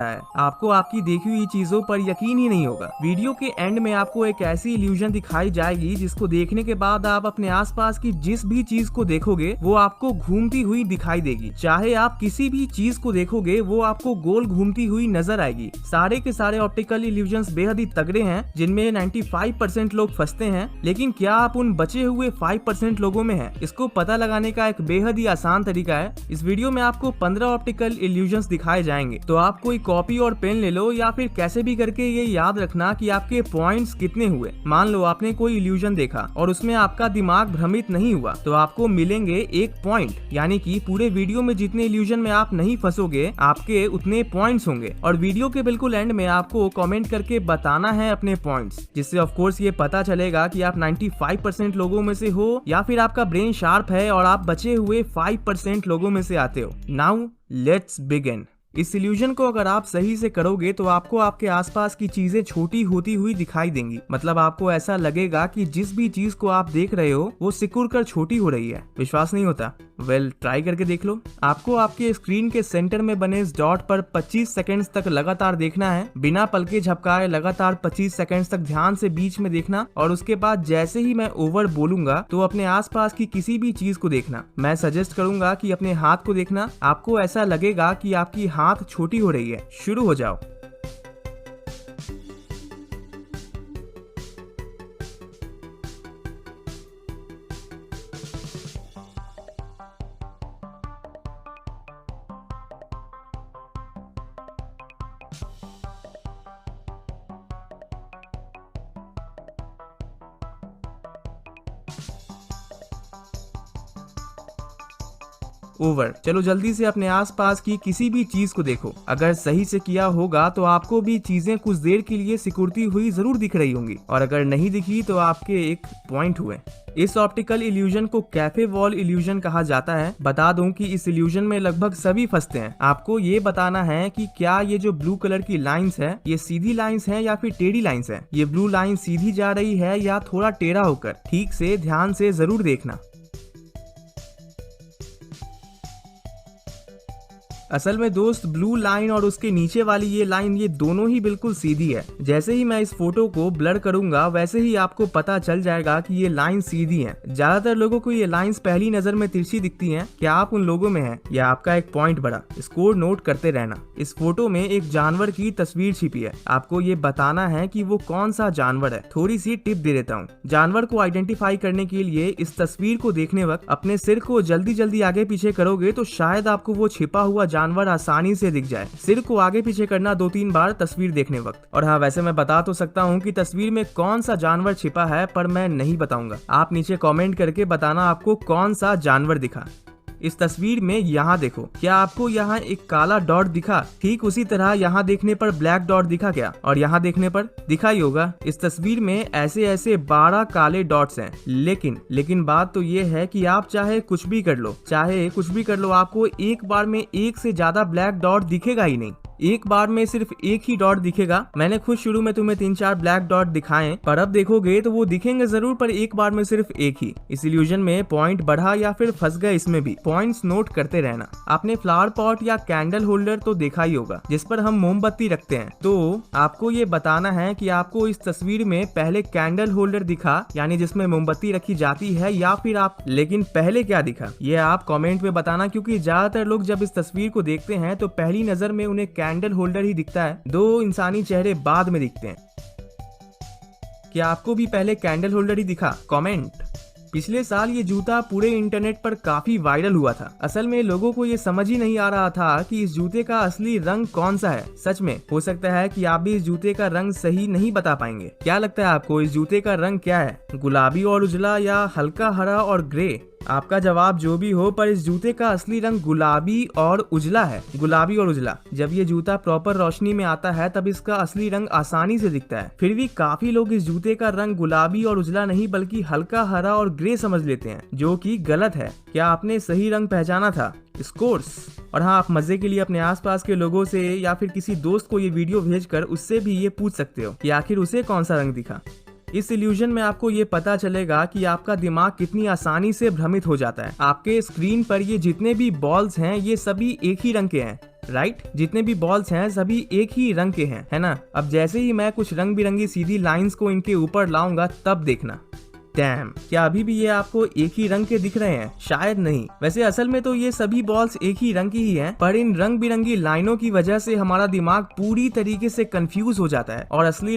है, आपको आपकी देखी हुई चीजों पर यकीन ही नहीं होगा। वीडियो के एंड में आपको एक ऐसी इल्यूजन दिखाई जाएगी जिसको देखने के बाद आप अपने आसपास की जिस भी चीज को देखोगे वो आपको घूमती हुई दिखाई देगी। चाहे आप किसी भी चीज को देखोगे वो आपको गोल घूमती हुई नजर आएगी। सारे के सारे ऑप्टिकल इल्यूजन्स बेहद ही तगड़े हैं जिनमें 95% लोग फंसते हैं, लेकिन क्या आप उन बचे हुए 5% लोगों में हैं? इसको पता लगाने का एक बेहद ही आसान तरीका है। इस वीडियो में आपको 15 ऑप्टिकल इल्यूजन्स दिखाए जाएंगे, तो आप कोई कॉपी और पेन ले लो या फिर कैसे भी करके ये याद रखना कि आपके पॉइंट्स कितने हुए। मान लो आपने कोई इल्यूजन देखा और उसमें आपका दिमाग भ्रमित नहीं हुआ तो आपको मिलेंगे 1 पॉइंट, यानी कि पूरे वीडियो में जितने इल्यूजन में आप नहीं फंसोगे आपके उतने पॉइंट्स होंगे। और वीडियो के बिल्कुल एंड में आपको कमेंट करके बताना है अपने पॉइंट्स, जिससे ऑफ कोर्स ये पता चलेगा कि आप 95% लोगों में से हो या फिर आपका ब्रेन शार्प है और आप बचे हुए 5% लोगों में से आते हो। Now let's begin. इस इल्यूजन को अगर आप सही से करोगे तो आपको आपके आसपास की चीजें छोटी होती हुई दिखाई देंगी। मतलब आपको ऐसा लगेगा कि जिस भी चीज को आप देख रहे हो वो सिकुड़ कर छोटी हो रही है। विश्वास नहीं होता? वेल, ट्राई करके देख लो। आपको आपके स्क्रीन के सेंटर में बने इस डॉट पर 25 सेकंड्स तक लगातार देखना है, बिना पलके झपकाए लगातार 25 सेकंड्स तक ध्यान से बीच में देखना, और उसके बाद जैसे ही मैं ओवर बोलूंगा तो अपने आसपास की किसी भी चीज को देखना। मैं सजेस्ट करूंगा कि अपने हाथ को देखना। आपको ऐसा लगेगा कि आपकी हाथ छोटी हो रही है। शुरू हो जाओ। ओवर। चलो जल्दी से अपने आसपास की किसी भी चीज को देखो। अगर सही से किया होगा तो आपको भी चीजें कुछ देर के लिए सिकुड़ती हुई जरूर दिख रही होंगी, और अगर नहीं दिखी तो आपके 1 पॉइंट हुए। इस ऑप्टिकल इल्यूजन को कैफे वॉल इल्यूजन कहा जाता है। बता दूं कि इस इल्यूजन में लगभग सभी फंसते हैं। आपको ये बताना है कि क्या ये जो ब्लू कलर की लाइंस है ये सीधी लाइंस है या फिर टेढ़ी लाइंस है। ये ब्लू लाइन सीधी जा रही है या थोड़ा टेढ़ा होकर। ठीक से ध्यान से जरूर देखना। असल में दोस्त, ब्लू लाइन और उसके नीचे वाली ये लाइन, ये दोनों ही बिल्कुल सीधी है। जैसे ही मैं इस फोटो को ब्लर करूंगा वैसे ही आपको पता चल जाएगा कि ये लाइन सीधी है। ज्यादातर लोगों को ये लाइंस पहली नजर में तिरछी दिखती हैं। क्या आप उन लोगों में हैं? या आपका 1 पॉइंट बढ़ा। स्कोर नोट करते रहना। इस फोटो में एक जानवर की तस्वीर छिपी है। आपको ये बताना है कि वो कौन सा जानवर है। थोड़ी सी टिप दे देता हूँ। जानवर को आइडेंटिफाई करने के लिए इस तस्वीर को देखने वक्त अपने सिर को जल्दी जल्दी आगे पीछे करोगे तो शायद आपको वो छिपा हुआ जानवर आसानी से दिख जाए। सिर को आगे पीछे करना 2-3 बार तस्वीर देखने वक्त। और हाँ, वैसे मैं बता तो सकता हूँ कि तस्वीर में कौन सा जानवर छिपा है, पर मैं नहीं बताऊंगा। आप नीचे कमेंट करके बताना आपको कौन सा जानवर दिखा। इस तस्वीर में यहाँ देखो। क्या आपको यहाँ एक काला डॉट दिखा? ठीक उसी तरह यहाँ देखने पर ब्लैक डॉट दिखा क्या? और यहाँ देखने पर दिखा ही होगा। इस तस्वीर में ऐसे ऐसे 12 काले डॉट्स हैं। लेकिन बात तो ये है कि आप चाहे कुछ भी कर लो, आपको एक बार में 1 से ज्यादा ब्लैक डॉट दिखेगा ही नहीं। एक बार में सिर्फ 1 ही डॉट दिखेगा। मैंने खुद शुरू में तुम्हें 3-4 ब्लैक डॉट दिखाएं, पर अब देखोगे तो वो दिखेंगे जरूर, पर एक बार में सिर्फ 1 ही। इस इल्यूजन में पॉइंट बढ़ा या फिर फंस गए, इसमें भी पॉइंट्स नोट करते रहना। आपने फ्लावर पॉट या कैंडल होल्डर तो देखा ही होगा जिस पर हम मोमबत्ती रखते हैं। तो आपको ये बताना है कि आपको इस तस्वीर में पहले कैंडल होल्डर दिखा, यानी जिसमें मोमबत्ती रखी जाती है, या फिर लेकिन पहले क्या दिखा ये आप कमेंट में बताना, क्योंकि ज्यादातर लोग जब इस तस्वीर को देखते हैं तो पहली नजर में उन्हें कैंडल होल्डर ही दिखता है। 2 इंसानी चेहरे बाद में दिखते हैं। क्या आपको भी पहले कैंडल होल्डर ही दिखा? कमेंट। पिछले साल ये जूता पूरे इंटरनेट पर काफी वायरल हुआ था। असल में लोगों को ये समझ ही नहीं आ रहा था कि इस जूते का असली रंग कौन सा है। सच में हो सकता है कि आप भी इस जूते का रंग सही नहीं बता पाएंगे। क्या लगता है आपको इस जूते का रंग क्या है? गुलाबी और उजला या हल्का हरा और ग्रे? आपका जवाब जो भी हो, पर इस जूते का असली रंग गुलाबी और उजला है। गुलाबी और उजला। जब ये जूता प्रॉपर रोशनी में आता है तब इसका असली रंग आसानी से दिखता है। फिर भी काफी लोग इस जूते का रंग गुलाबी और उजला नहीं बल्कि हल्का हरा और ग्रे समझ लेते हैं, जो कि गलत है। क्या आपने सही रंग पहचाना था? स्कोर्स। और हाँ, आप मजे के लिए अपने आसपास के लोगों से या फिर किसी दोस्त को ये वीडियो भेजकर उससे भी ये पूछ सकते हो कि आखिर उसे कौन सा रंग दिखा। इस इल्यूजन में आपको ये पता चलेगा कि आपका दिमाग कितनी आसानी से भ्रमित हो जाता है। आपके स्क्रीन पर ये जितने भी बॉल्स हैं ये सभी एक ही रंग के हैं, राइट? जितने भी बॉल्स हैं सभी एक ही रंग के हैं, है ना? अब जैसे ही मैं कुछ रंग बिरंगी सीधी लाइंस को इनके ऊपर लाऊंगा तब देखना। डैम, क्या अभी भी ये आपको एक ही रंग के दिख रहे हैं? शायद नहीं। वैसे असल में तो ये सभी बॉल्स एक ही रंग की ही हैं, पर इन रंग बिरंगी लाइनों की वजह से हमारा दिमाग पूरी तरीके से कंफ्यूज हो जाता है और असली